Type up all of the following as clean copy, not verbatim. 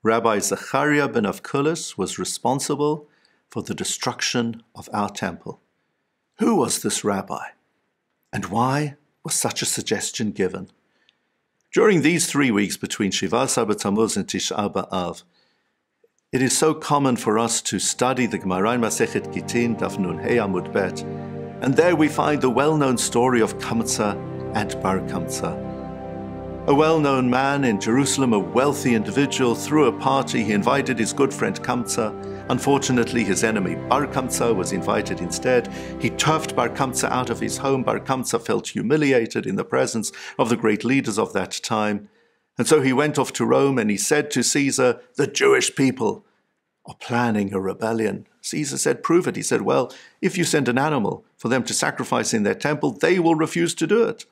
Rabbi Zechariah ben Avkulis was responsible for the destruction of our temple. Who was this rabbi? And why was such a suggestion given? During these 3 weeks between Shiva Asar Tammuz and Tisha B'Av, it is so common for us to study the Gemara in Masechet Gitin, Daf Nun Hey Amud Bet, and there we find the well-known story of Kamtza and Bar Kamtza. A well-known man in Jerusalem, a wealthy individual, threw a party. He invited his good friend Kamtza. Unfortunately, his enemy Bar Kamtza was invited instead. He turfed Bar Kamtza out of his home. Bar Kamtza felt humiliated in the presence of the great leaders of that time. And so he went off to Rome and he said to Caesar, "The Jewish people are planning a rebellion." Caesar said, "Prove it." He said, "Well, if you send an animal for them to sacrifice in their temple, they will refuse to do it."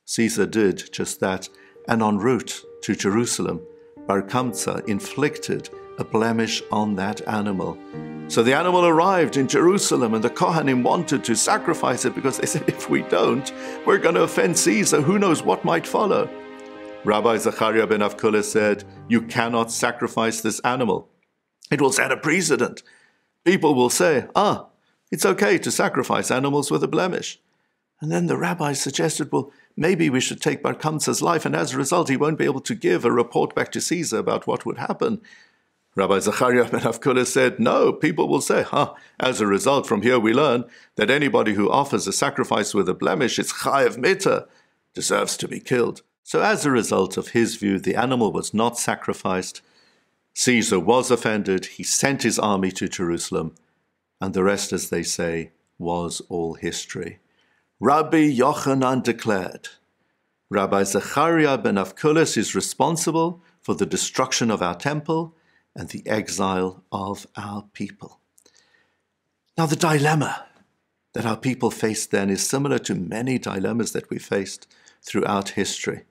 Caesar did just that, and en route to Jerusalem, Bar Kamtza inflicted a blemish on that animal. So the animal arrived in Jerusalem, and the Kohanim wanted to sacrifice it because they said, if we don't, we're going to offend Caesar. Who knows what might follow? Rabbi Zechariah ben Avkulis said, "You cannot sacrifice this animal. It will set a precedent. People will say, it's okay to sacrifice animals with a blemish." And then the rabbi suggested, well, maybe we should take Bar Kamtza's life, and as a result, he won't be able to give a report back to Caesar about what would happen. Rabbi Zechariah ben Avkulis said, no, people will say, as a result, from here we learn that anybody who offers a sacrifice with a blemish is chayev mita, deserves to be killed. So as a result of his view, the animal was not sacrificed. Caesar was offended. He sent his army to Jerusalem, and the rest, as they say, was all history. Rabbi Yochanan declared, Rabbi Zechariah ben Avkulis is responsible for the destruction of our temple and the exile of our people. Now, the dilemma that our people faced then is similar to many dilemmas that we faced throughout history.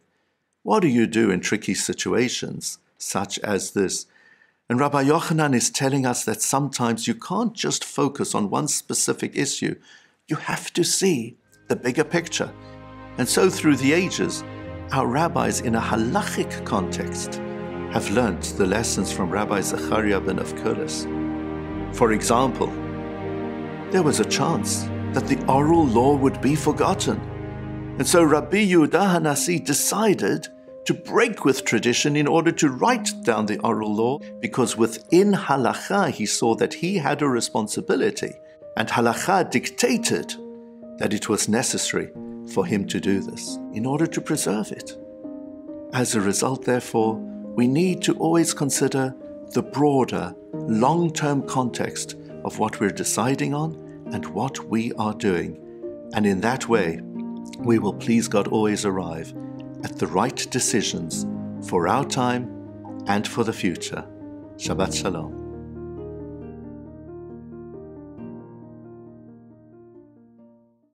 What do you do in tricky situations such as this? And Rabbi Yochanan is telling us that sometimes you can't just focus on one specific issue. You have to see the bigger picture. And so through the ages, our rabbis in a halachic context have learnt the lessons from Rabbi Zechariah ben Avkulis. For example, there was a chance that the oral law would be forgotten. And so Rabbi Yehuda HaNasi decided to break with tradition in order to write down the oral law, because within halakha he saw that he had a responsibility, and halakha dictated that it was necessary for him to do this in order to preserve it. As a result, therefore, we need to always consider the broader, long-term context of what we're deciding on and what we are doing. And in that way, we will, please God, always arrive at the right decisions for our time and for the future. Shabbat Shalom.